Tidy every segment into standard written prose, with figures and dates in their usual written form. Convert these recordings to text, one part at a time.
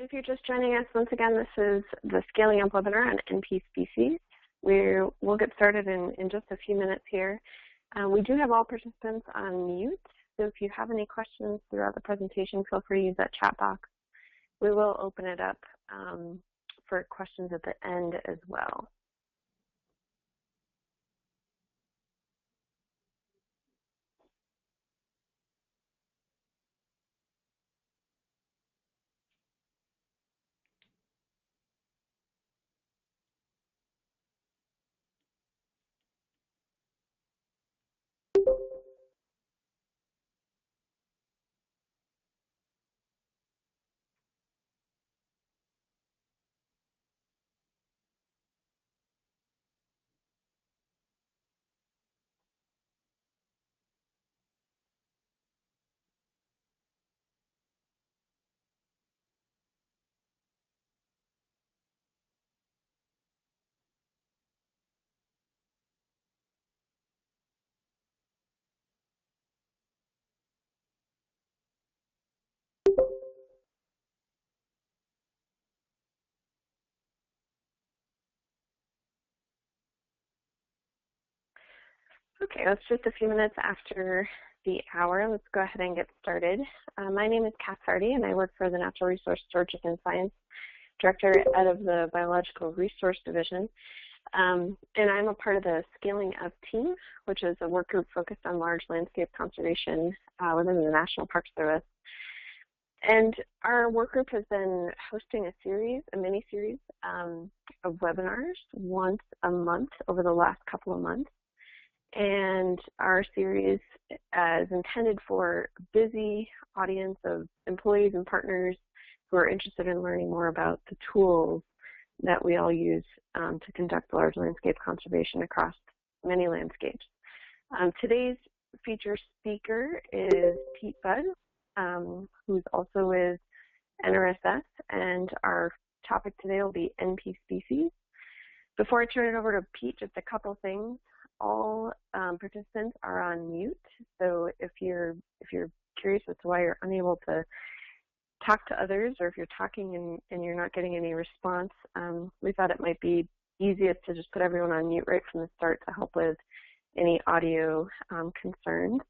If you're just joining us, once again, this is the Scaling Up webinar on NPSpecies. We'll get started in just a few minutes here. We do have all participants on mute, so if you have any questions throughout the presentation, feel free to use that chat box. We will open it up for questions at the end as well. Okay, it's just a few minutes after the hour. Let's go ahead and get started. My name is Cass Hardy, and I work for the Natural Resource Stewardship and Science Director out of the Biological Resource Division. And I'm a part of the Scaling Up team, which is a work group focused on large landscape conservation within the National Park Service. And our work group has been hosting a mini-series of webinars once a month over the last couple of months. And our series is intended for a busy audience of employees and partners who are interested in learning more about the tools that we all use to conduct large landscape conservation across many landscapes. Today's featured speaker is Pete Budde, who's also with NRSS, and our topic today will be NPSpecies. Before I turn it over to Pete, just a couple things. All participants are on mute, so if you're curious as to why you're unable to talk to others, or if you're talking and you're not getting any response, we thought it might be easiest to just put everyone on mute right from the start to help with any audio concerns.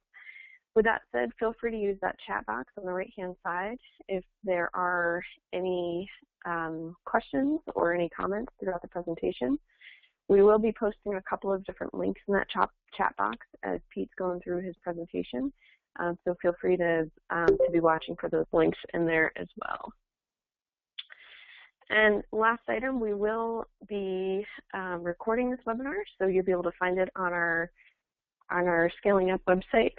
With that said, feel free to use that chat box on the right-hand side if there are any questions or any comments throughout the presentation. We will be posting a couple of different links in that chat box as Pete's going through his presentation. So feel free to be watching for those links in there as well. And last item, we will be recording this webinar, so you'll be able to find it on our Scaling Up website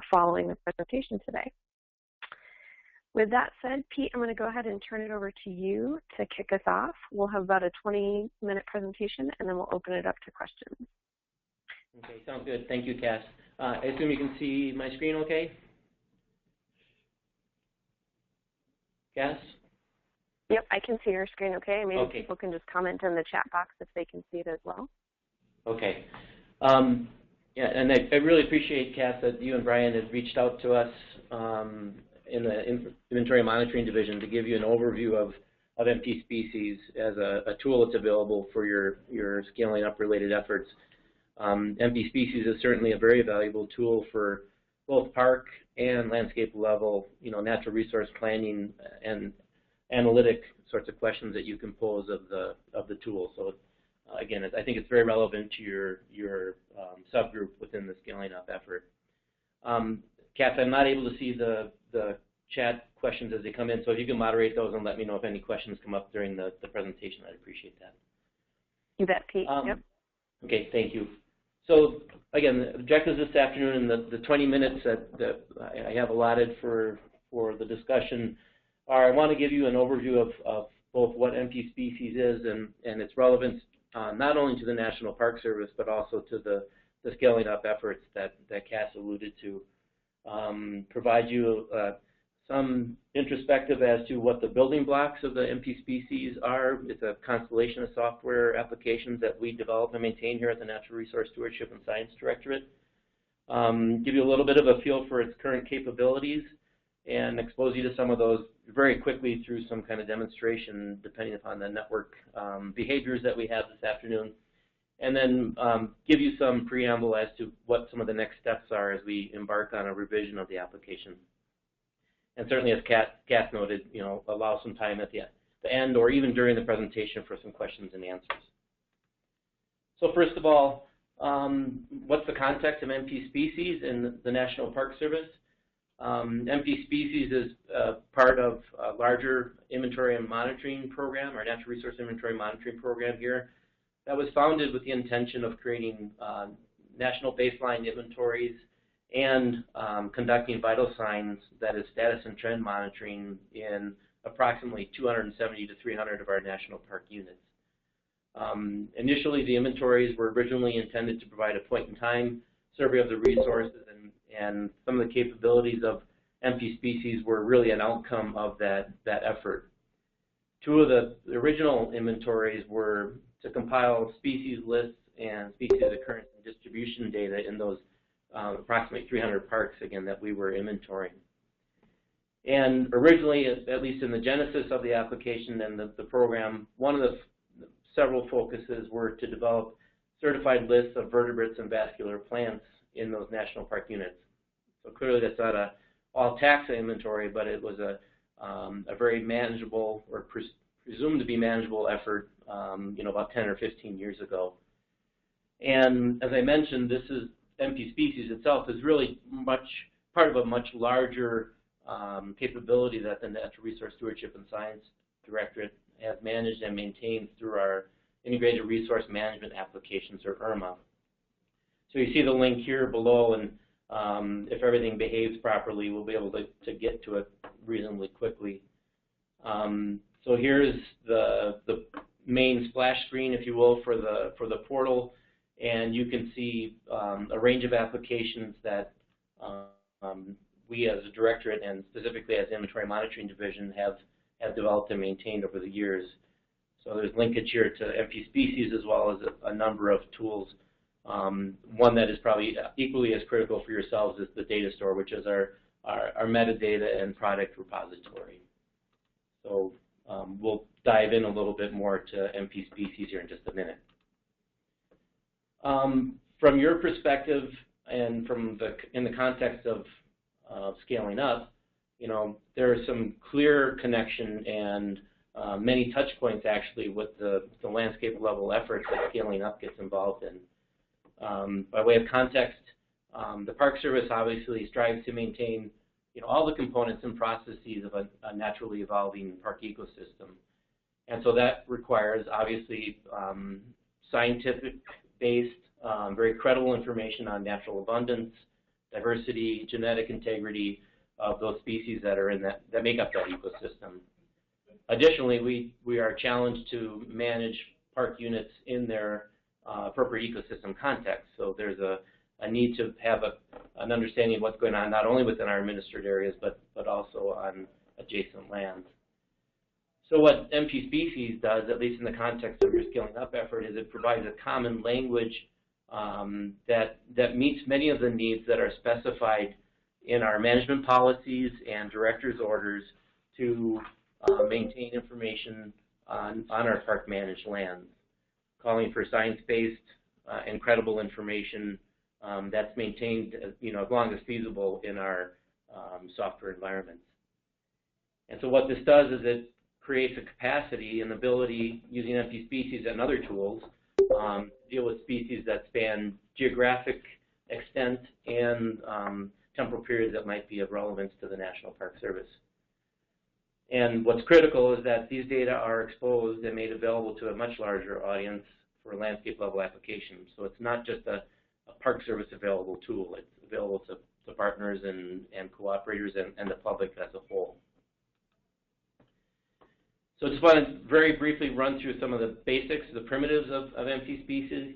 following the presentation today. With that said, Pete, I'm going to go ahead and turn it over to you to kick us off. We'll have about a 20-minute presentation, and then we'll open it up to questions. Okay, sounds good. Thank you, Cass. I assume you can see my screen okay? Cass? Yep, I can see your screen okay. Maybe okay. People can just comment in the chat box if they can see it as well. Okay. Yeah, and I really appreciate, Cass, that you and Brian have reached out to us in the Inventory Monitoring Division to give you an overview of NPSpecies as a tool that's available for your scaling up related efforts. NPSpecies is certainly a very valuable tool for both park and landscape level, natural resource planning and analytic sorts of questions that you can pose of the tool. So again, I think it's very relevant to your subgroup within the scaling up effort. Cass, I'm not able to see the chat questions as they come in, so if you can moderate those and let me know if any questions come up during the presentation, I'd appreciate that. You bet, Pete. Yep. Okay, thank you. So again, the objectives this afternoon and the 20 minutes that I have allotted for the discussion are, I want to give you an overview of both what NPSpecies is and its relevance not only to the National Park Service, but also to the scaling up efforts that Cass alluded to. Provide you some introspective as to what the building blocks of the NPSpecies are. It's a constellation of software applications that we develop and maintain here at the Natural Resource Stewardship and Science Directorate. Give you a little bit of a feel for its current capabilities, and expose you to some of those very quickly through some kind of demonstration, depending upon the network behaviors that we have this afternoon, and then give you some preamble as to what some of the next steps are as we embark on a revision of the application. And certainly, as Kath noted, allow some time at the end or even during the presentation for some questions and answers. So first of all, what's the context of NPSpecies in the National Park Service? NPSpecies is part of a larger inventory and monitoring program, our natural resource inventory monitoring program here, that was founded with the intention of creating national baseline inventories and conducting vital signs, that is status and trend monitoring, in approximately 270 to 300 of our national park units. Initially, the inventories were originally intended to provide a point-in-time survey of the resources, and some of the capabilities of NPSpecies were really an outcome of that effort. Two of the original inventories were to compile species lists and species occurrence and distribution data in those approximately 300 parks, again, that we were inventorying. And originally, at least in the genesis of the application and the program, one of the several focuses were to develop certified lists of vertebrates and vascular plants in those national park units. So clearly that's not a all taxa inventory, but it was a very manageable, or presumed to be manageable effort, about 10 or 15 years ago. And as I mentioned, this is NPSpecies itself is really part of a much larger capability that the Natural Resource Stewardship and Science Directorate has managed and maintained through our Integrated Resource Management Applications, or IRMA. So you see the link here below, and if everything behaves properly, we'll be able to get to it reasonably quickly. So here's the main splash screen, if you will, for the portal, and you can see a range of applications that we as a directorate, and specifically as the Inventory Monitoring Division, have developed and maintained over the years. So there's linkage here to NPSpecies as well as a number of tools. One that is probably equally as critical for yourselves is the data store, which is our metadata and product repository. So we'll dive in a little bit more to NPSpecies here in just a minute. From your perspective, and in the context of scaling up, there is some clear connection and many touch points actually with the landscape level efforts that scaling up gets involved in. By way of context, the Park Service obviously strives to maintain all the components and processes of a naturally evolving park ecosystem. And so that requires obviously scientific-based, very credible information on natural abundance, diversity, genetic integrity of those species that are that make up that ecosystem. Additionally, we are challenged to manage park units in their appropriate ecosystem context. So there's a need to have an understanding of what's going on not only within our administered areas, but also on adjacent lands. So what NPSpecies does, at least in the context of your scaling up effort, is it provides a common language that meets many of the needs that are specified in our management policies and director's orders to maintain information on our park managed lands, calling for science-based and credible information that's maintained as long as feasible in our software environments. And so what this does is it creates a capacity and ability, using NPSpecies and other tools, to deal with species that span geographic extent and temporal periods that might be of relevance to the National Park Service. And what's critical is that these data are exposed and made available to a much larger audience for landscape level applications. So it's not just a Park Service available tool, it's available to partners and cooperators and the public as a whole. So I just want to very briefly run through some of the basics, the primitives of NPSpecies.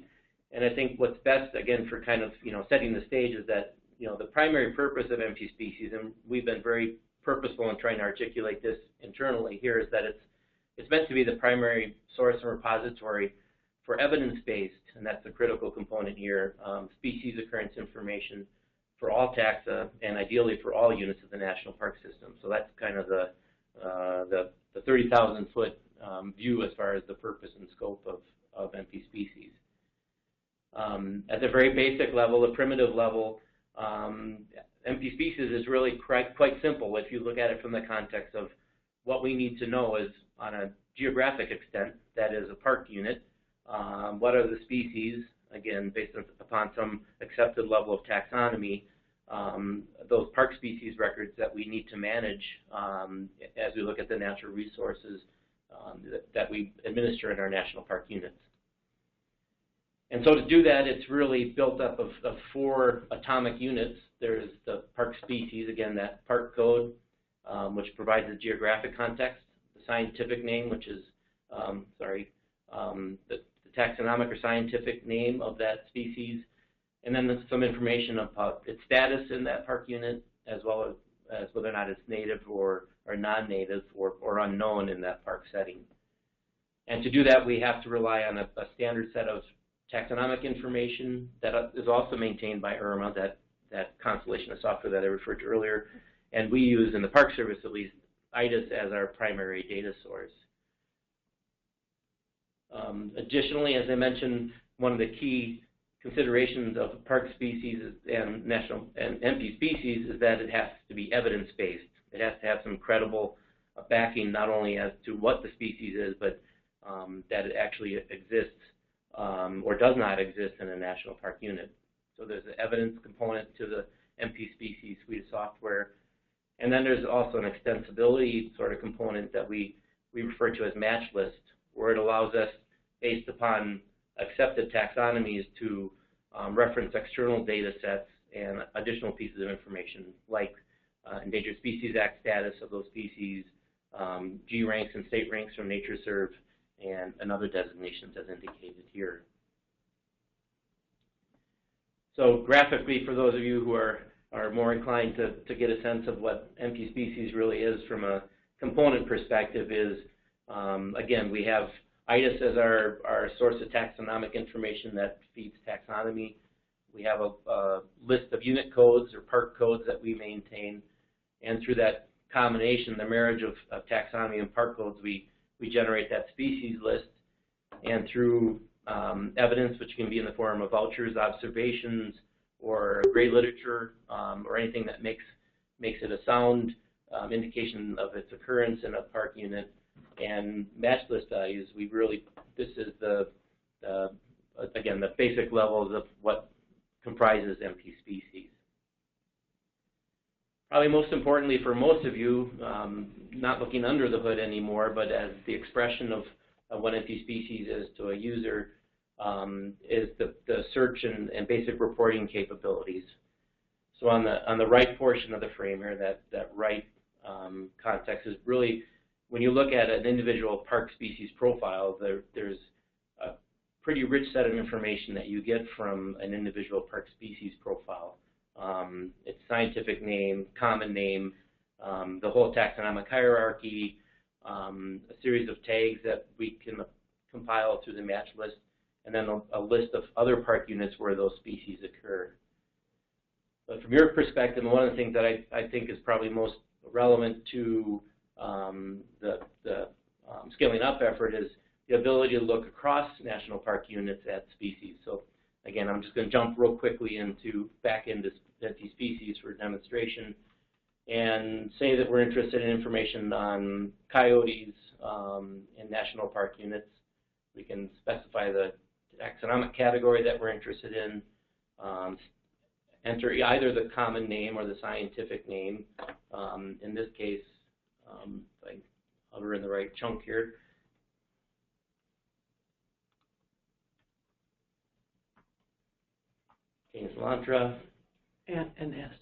And I think what's best, again, for kind of setting the stage is that the primary purpose of NPSpecies, and we've been very purposeful in trying to articulate this internally here, is that it's meant to be the primary source and repository for evidence-based, and that's the critical component here, species occurrence information for all taxa and ideally for all units of the national park system. So that's kind of the 30,000-foot view as far as the purpose and scope of NPSpecies. At the very basic level, the primitive level, NPSpecies is really quite simple if you look at it from the context of what we need to know is on a geographic extent, that is a park unit, what are the species, again, based upon some accepted level of taxonomy, those park species records that we need to manage as we look at the natural resources that we administer in our national park units. And so to do that, it's really built up of 4 atomic units. There's the park species, again, that park code, which provides the geographic context, the scientific name, which is, the taxonomic or scientific name of that species, and then some information about its status in that park unit, as well as whether or not it's native or non-native or unknown in that park setting. And to do that, we have to rely on a standard set of taxonomic information that is also maintained by IRMA, that constellation of software that I referred to earlier. And we use, in the Park Service at least, IDIS as our primary data source. Additionally, as I mentioned, one of the key considerations of park species and NPSpecies is that it has to be evidence-based. It has to have some credible backing, not only as to what the species is, but that it actually exists or does not exist in a national park unit. So there's an evidence component to the NPSpecies suite of software. And then there's also an extensibility sort of component that we refer to as match list, where it allows us, based upon accepted taxonomies, to reference external data sets and additional pieces of information, like Endangered Species Act status of those species, G ranks and state ranks from NatureServe, and other designations as indicated here. So graphically, for those of you who are more inclined to get a sense of what NPSpecies really is from a component perspective is, again, we have IDIS as our source of taxonomic information that feeds taxonomy. We have a list of unit codes or park codes that we maintain, and through that combination, the marriage of taxonomy and park codes, we generate that species list, and through evidence, which can be in the form of vouchers, observations, or gray literature, or anything that makes it a sound indication of its occurrence in a park unit, and match list values. This is again, the basic levels of what comprises NPSpecies. Probably most importantly for most of you, not looking under the hood anymore, but as the expression of what NPSpecies is to a user, is the search and basic reporting capabilities. So on the right portion of the frame here, that right context is really, when you look at an individual park species profile, there's a pretty rich set of information that you get from an individual park species profile. Its scientific name, common name, the whole taxonomic hierarchy, a series of tags that we can compile through the match list, and then a list of other park units where those species occur. But from your perspective, and one of the things that I think is probably most relevant to the scaling up effort is the ability to look across national park units at species. So again, I'm just going to jump real quickly back into NPSpecies for demonstration and say that we're interested in information on coyotes in national park units. We can specify the taxonomic category that we're interested in, enter either the common name or the scientific name. In this case, if I hover in the right chunk here, Canis Elantra. And S.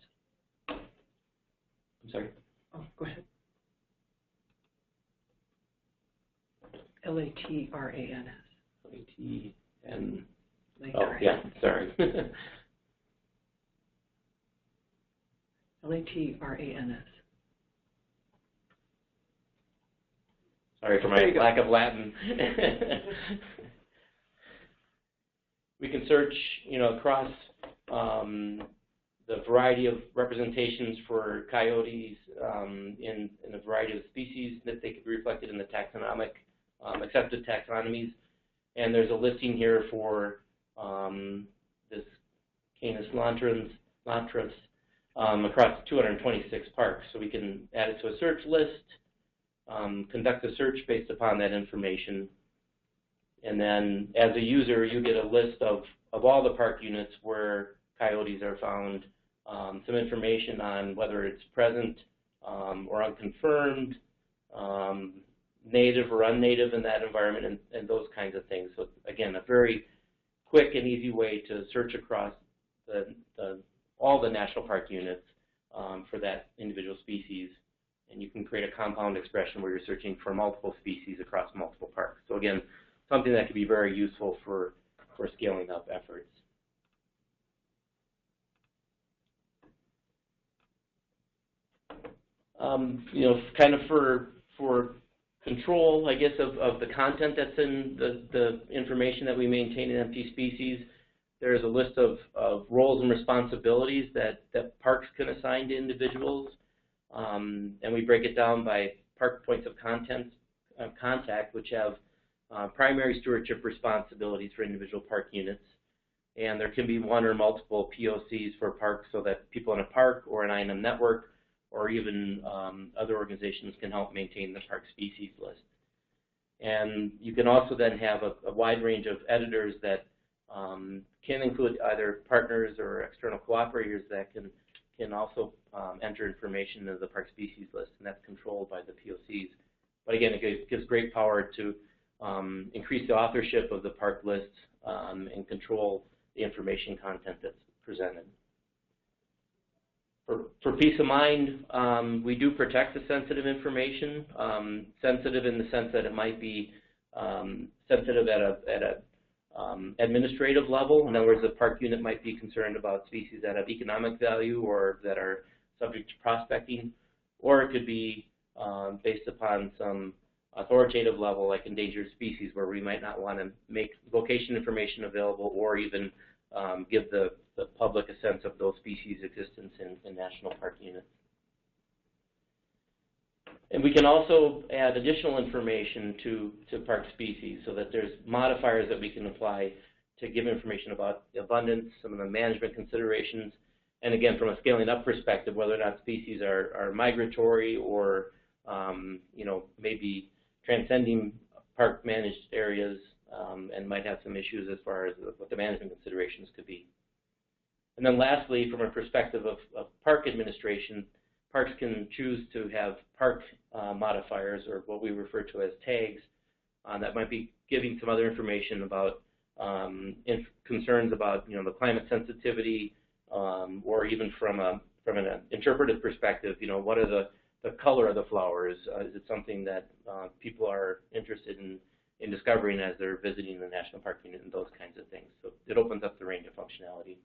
I'm sorry? Oh, go ahead. L-A-T-R-A-N-S. L-A-T-N. Oh, yeah, sorry. L-A-T-R-A-N-S. Sorry for my lack of Latin. We can search, across the variety of representations for coyotes in a variety of species that they could be reflected in the taxonomic, accepted taxonomies. And there's a listing here for this Canis lantrans across 226 parks. So we can add it to a search list, conduct a search based upon that information. And then as a user, you get a list of all the park units where coyotes are found, some information on whether it's present or unconfirmed, native or unnative in that environment, and those kinds of things. So again, a very quick and easy way to search across all the national park units for that individual species. And you can create a compound expression where you're searching for multiple species across multiple parks. So again, something that could be very useful for scaling up efforts. You know, kind of for control, I guess, of the content that's in the information that we maintain in NPSpecies, there's a list of roles and responsibilities that parks can assign to individuals, and we break it down by park points of contact, which have primary stewardship responsibilities for individual park units. And there can be one or multiple POCs for parks, so that people in a park or an INM network or even other organizations can help maintain the park species list. And you can also then have a wide range of editors that can include either partners or external cooperators that can also enter information into the park species list, and that's controlled by the POCs. But again, it gives great power to increase the authorship of the park lists and control the information content that's presented. For peace of mind, we do protect the sensitive information, sensitive in the sense that it might be sensitive at a administrative level. In other words, the park unit might be concerned about species that have economic value or that are subject to prospecting, or it could be based upon some authoritative level, like endangered species, where we might not want to make location information available or even give the public a sense of those species' existence in national park units. And we can also add additional information to park species, so that there's modifiers that we can apply to give information about the abundance, some of the management considerations, and again, from a scaling up perspective, whether or not species are migratory or you know, maybe transcending park managed areas and might have some issues as far as what the management considerations could be. And then lastly, from a perspective of park administration, parks can choose to have park modifiers, or what we refer to as tags, that might be giving some other information about concerns about, you know, the climate sensitivity, or even from an interpretive perspective, you know, what are the color of the flowers? Is it something that people are interested in discovering as they're visiting the national park unit, and those kinds of things? So it opens up the range of functionality.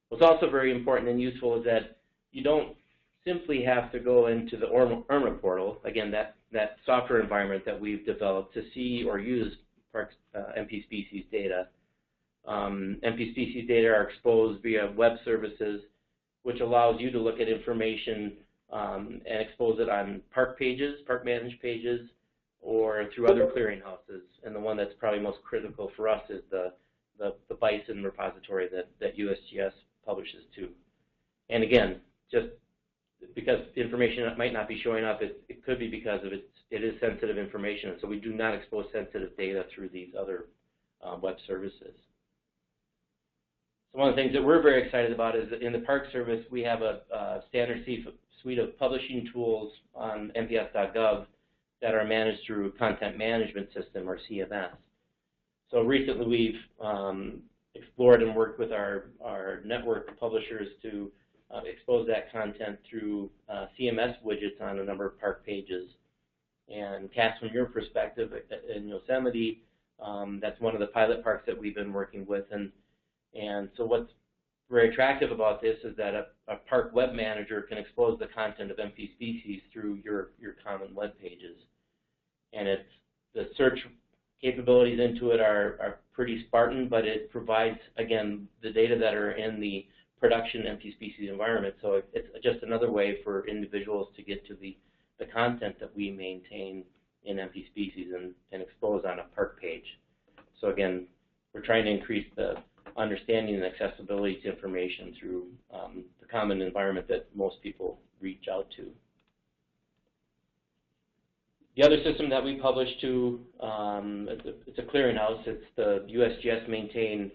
What's also very important and useful is that you don't simply have to go into the IRMA portal, again, that software environment that we've developed to see or use parks, NPSpecies data. NPSpecies data are exposed via web services, which allows you to look at information and expose it on park pages, park managed pages, or through other clearinghouses. And the one that's probably most critical for us is the bison repository that USGS publishes to. And again, just because the information might not be showing up, it could be because of it is sensitive information. So we do not expose sensitive data through these other web services. So one of the things that we're very excited about is that in the Park Service, we have a standard suite of publishing tools on nps.gov that are managed through Content Management System, or CMS. So recently we've explored and worked with our network publishers to expose that content through CMS widgets on a number of park pages. And Cass, from your perspective in Yosemite, that's one of the pilot parks that we've been working with. And so what's very attractive about this is that a park web manager can expose the content of NPSpecies through your common web pages. And the search capabilities into it are pretty Spartan, but it provides, again, the data that are in the production NPSpecies environment. So it's just another way for individuals to get to the content that we maintain in NPSpecies and expose on a park page. So again, we're trying to increase the understanding and accessibility to information through the common environment that most people reach out to. The other system that we publish to, it's a clearinghouse. It's the USGS maintained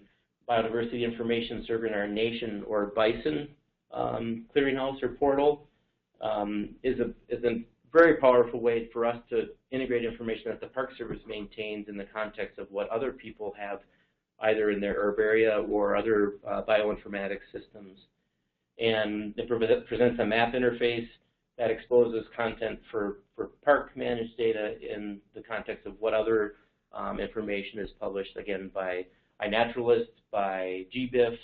Biodiversity Information Serving Our Nation, or BISON, clearinghouse or portal. Is a very powerful way for us to integrate information that the Park Service maintains in the context of what other people have either in their herbaria or other bioinformatics systems. And it presents a map interface that exposes content for park managed data in the context of what other information is published, again, by iNaturalist, by GBIF,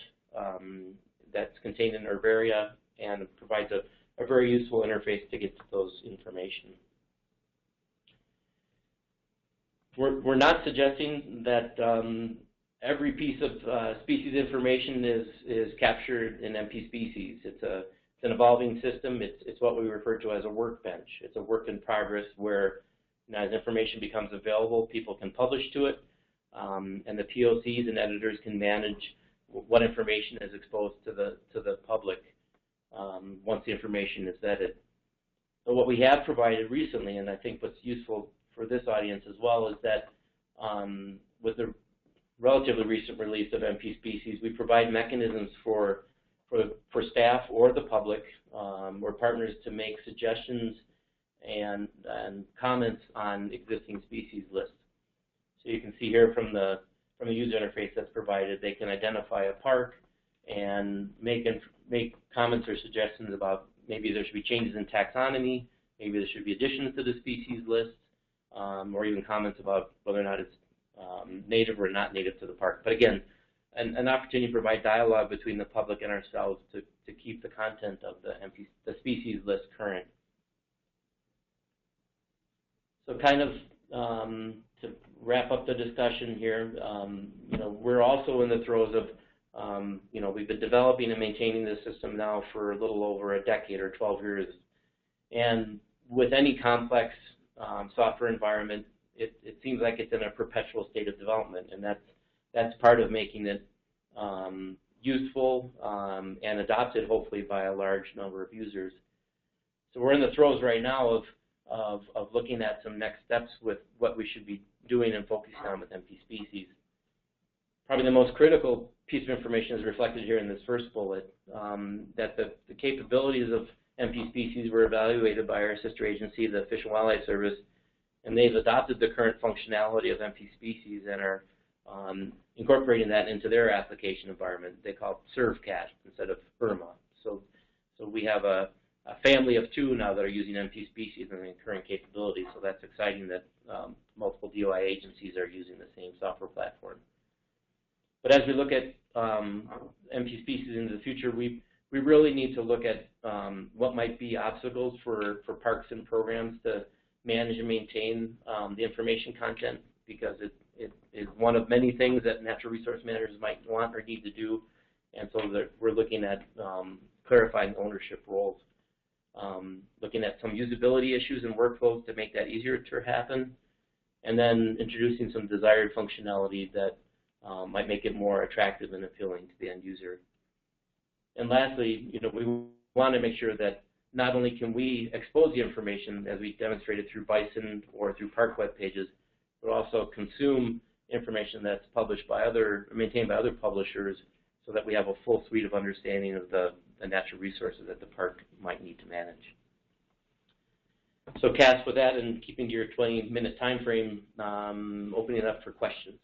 that's contained in herbaria, and provides a very useful interface to get to those information. We're not suggesting that every piece of species information is captured in NPSpecies. It's an evolving system. It's what we refer to as a workbench. It's a work in progress where, as information becomes available, people can publish to it, and the POCs and editors can manage what information is exposed to the public once the information is vetted. So what we have provided recently, and I think what's useful for this audience as well, is that with the relatively recent release of NPSpecies, we provide mechanisms for staff or the public or partners to make suggestions and comments on existing species lists. So you can see here from the user interface that's provided, they can identify a park and make comments or suggestions about maybe there should be changes in taxonomy, maybe there should be additions to the species list, or even comments about whether or not it's native or not native to the park. But again, an opportunity to provide dialogue between the public and ourselves to keep the content of the species list current. So kind of to wrap up the discussion here, we're also in the throes of, we've been developing and maintaining this system now for a little over a decade or 12 years. And with any complex software environment, it seems like it's in a perpetual state of development, and that's part of making it useful and adopted, hopefully, by a large number of users. So we're in the throes right now of looking at some next steps with what we should be doing and focusing on with NPSpecies. Probably the most critical piece of information is reflected here in this first bullet, that the capabilities of NPSpecies were evaluated by our sister agency, the Fish and Wildlife Service, and they've adopted the current functionality of NPSpecies and are incorporating that into their application environment. They call it ServCat instead of Irma. So we have a family of 2 now that are using NPSpecies and the current capabilities, so that's exciting that multiple DOI agencies are using the same software platform. But as we look at NPSpecies into the future, we really need to look at what might be obstacles for parks and programs to manage and maintain the information content, because it is one of many things that natural resource managers might want or need to do, and so we're looking at clarifying ownership roles, looking at some usability issues and workflows to make that easier to happen, and then introducing some desired functionality that might make it more attractive and appealing to the end user. And lastly, we want to make sure that not only can we expose the information as we demonstrated through BISON or through park web pages, but also consume information that's published by maintained by other publishers, so that we have a full suite of understanding of the natural resources that the park might need to manage. So Cass, with that, and keeping to your 20-minute time frame, opening it up for questions.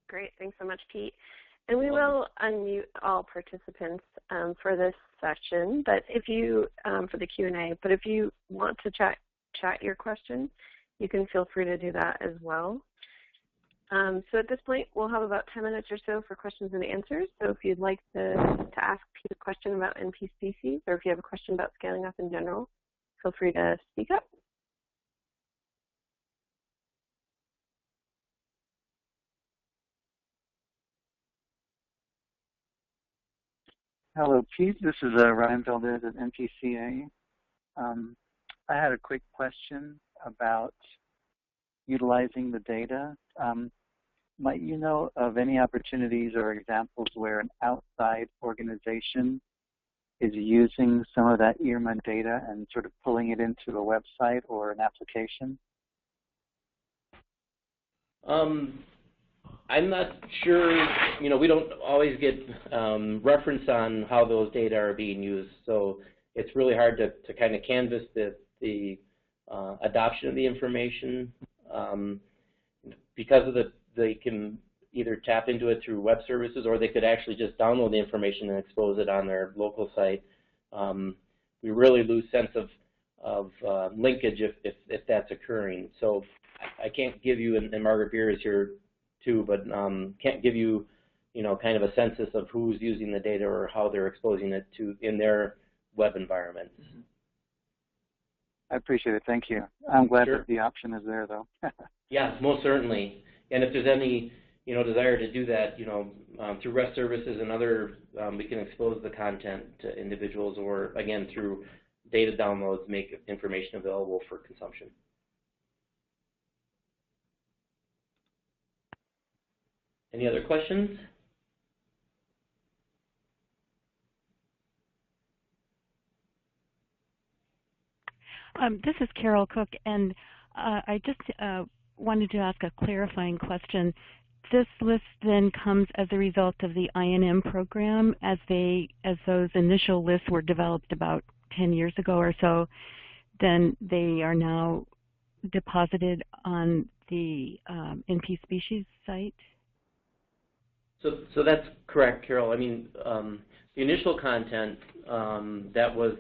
Great, thanks so much, Pete. And we will unmute all participants for this session, but if you, for the Q&A, but if you want to chat your question, you can feel free to do that as well. So at this point, we'll have about 10 minutes or so for questions and answers. So if you'd like to ask Pete a question about NPSpecies, or if you have a question about scaling up in general, feel free to speak up. Hello, Pete. This is Ryan Valdez at NPCA. I had a quick question about utilizing the data. Might you know of any opportunities or examples where an outside organization is using some of that IRMA data and sort of pulling it into a website or an application? I'm not sure, we don't always get reference on how those data are being used, so it's really hard to kind of canvass the adoption of the information. Because of they can either tap into it through web services, or they could actually just download the information and expose it on their local site. We really lose sense of linkage if that's occurring. So I can't give you, and Margaret Beer is here too, but can't give you, kind of a census of who's using the data or how they're exposing it to in their web environments. I appreciate it. Thank you. I'm glad Sure. that the option is there, though. Yeah, most certainly. And if there's any, desire to do that, through REST services and other, we can expose the content to individuals, or again through data downloads, make information available for consumption. Any other questions? This is Carol Cook, and I just wanted to ask a clarifying question. This list then comes as a result of the INM program, as those initial lists were developed about 10 years ago or so. Then they are now deposited on the NPSpecies site. So that's correct, Carol. I mean, the initial content that was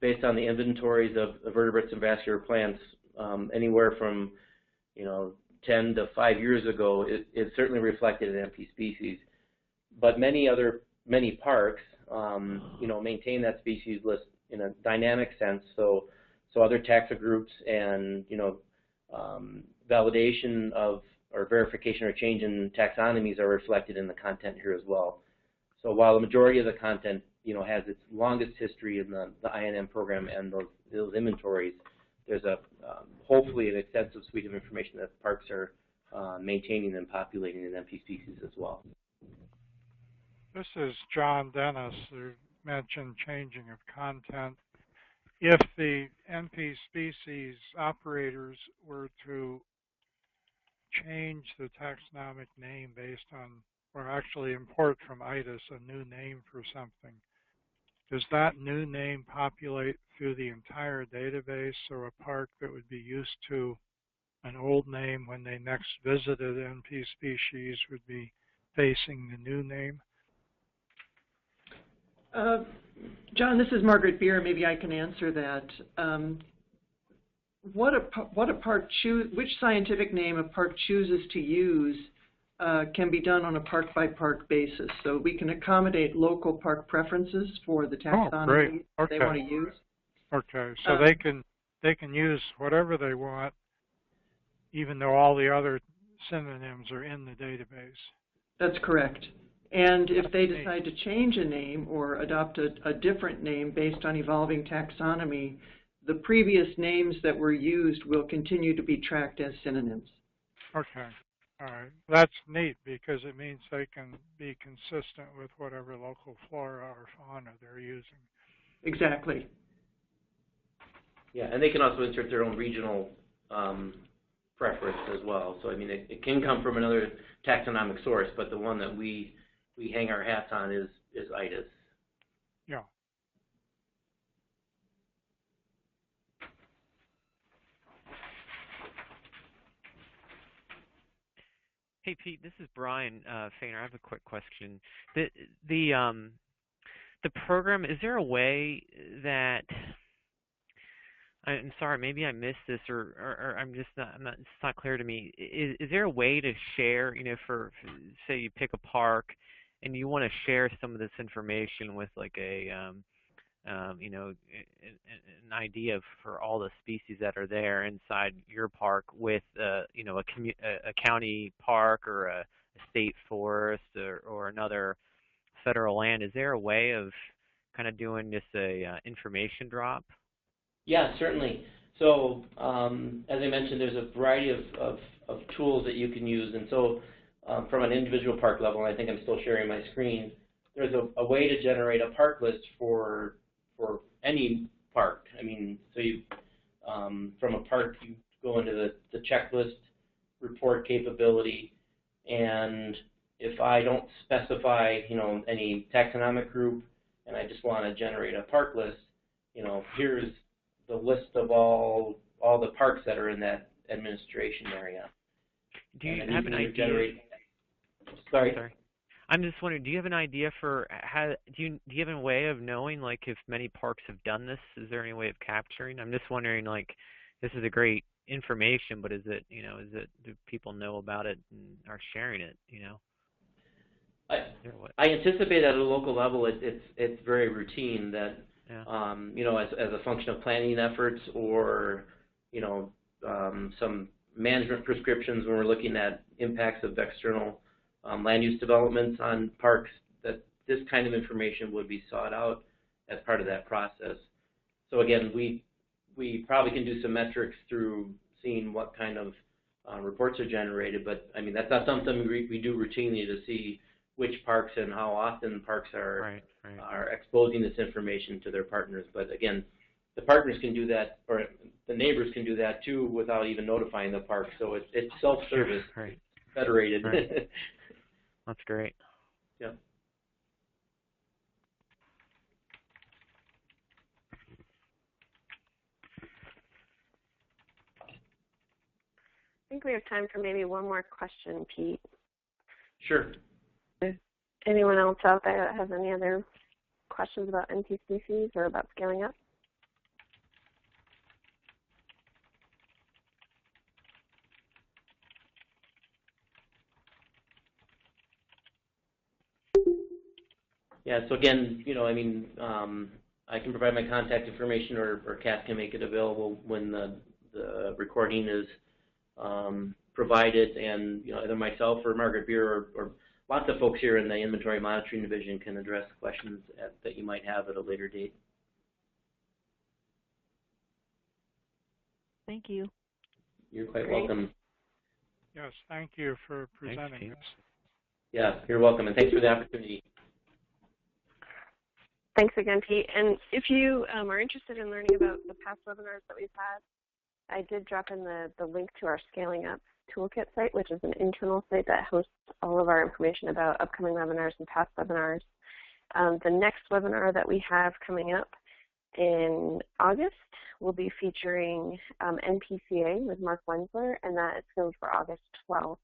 based on the inventories of vertebrates and vascular plants anywhere from 10 to 5 years ago, it certainly reflected in NPSpecies. But many parks maintain that species list in a dynamic sense. So other taxa groups and validation of or verification or change in taxonomies are reflected in the content here as well. So while the majority of the content has its longest history in the INM program and those inventories, there's hopefully an extensive suite of information that parks are maintaining and populating in NPSpecies as well. This is John Dennis, who mentioned changing of content. If the NPSpecies operators were to change the taxonomic name based on, or actually import from IDIS a new name for something, does that new name populate through the entire database, or a park that would be used to an old name when they next visited NPSpecies would be facing the new name? John, this is Margaret Beer. Maybe I can answer that. Which scientific name a park chooses to use can be done on a park-by-park basis. So we can accommodate local park preferences for the taxonomy they want to use. Okay, so they can use whatever they want, even though all the other synonyms are in the database. That's correct. And if they decide to change a name or adopt a different name based on evolving taxonomy, the previous names that were used will continue to be tracked as synonyms. Okay. All right. That's neat, because it means they can be consistent with whatever local flora or fauna they're using. Exactly. Yeah, and they can also insert their own regional preference as well. So, I mean, it can come from another taxonomic source, but the one that we hang our hats on is IDIS. Yeah. Hey Pete, this is Brian Fainer. I have a quick question. The program, is there a way that, I'm sorry, maybe I missed this, or I'm just it's not clear to me. Is there a way to share, for say you pick a park and you want to share some of this information with like an idea for all the species that are there inside your park with, a county park or a state forest or another federal land, is there a way of kind of doing just a information drop? Yeah, certainly. So as I mentioned, there's a variety of tools that you can use. And so from an individual park level, and I think I'm still sharing my screen, there's a way to generate a park list for any park. I mean, so you from a park, you go into the checklist report capability, and if I don't specify, any taxonomic group, and I just want to generate a park list, here's the list of all the parks that are in that administration area. Do you have an idea? Sorry. I'm just wondering, do you have an idea for how, do you have a way of knowing, like, if many parks have done this? Is there any way of capturing? I'm just wondering, like, this is a great information, but is it, do people know about it and are sharing it, I anticipate at a local level it's very routine that, yeah. As a function of planning efforts or, some management prescriptions when we're looking at impacts of external land use developments on parks, that this kind of information would be sought out as part of that process. So again, we probably can do some metrics through seeing what kind of reports are generated, but I mean that's not something we do routinely to see which parks and how often parks are exposing this information to their partners. But again, the partners can do that, or the neighbors can do that too without even notifying the park. So it's self-service, federated. Right. That's great. Yeah. I think we have time for maybe one more question, Pete. Sure. Anyone else out there that has any other questions about NPSpecies or about scaling up? Yeah, so again, I can provide my contact information, or Kath can make it available when the recording is provided, and either myself or Margaret Beer or lots of folks here in the Inventory Monitoring Division can address questions that you might have at a later date. Thank you. You're quite welcome. Yes, thank you for presenting this. Yeah, you're welcome, and thanks for the opportunity. Thanks again, Pete. And if you are interested in learning about the past webinars that we've had, I did drop in the link to our Scaling Up Toolkit site, which is an internal site that hosts all of our information about upcoming webinars and past webinars. The next webinar that we have coming up in August will be featuring NPCA with Mark Wensler, and that is scheduled for August 12th.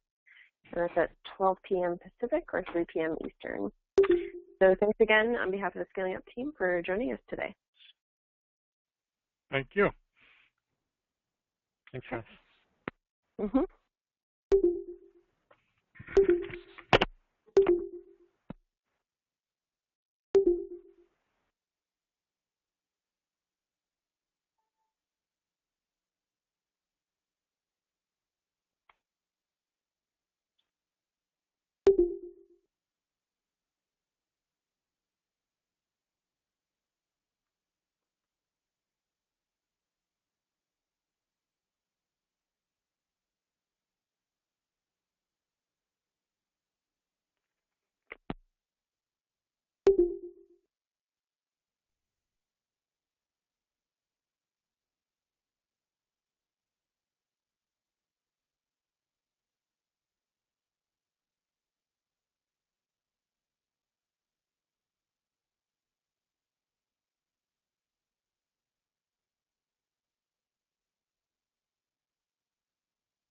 And that's at 12 p.m. Pacific or 3 p.m. Eastern. So thanks again on behalf of the Scaling Up team for joining us today. Thank you. Thanks, Kath. Mm-hmm.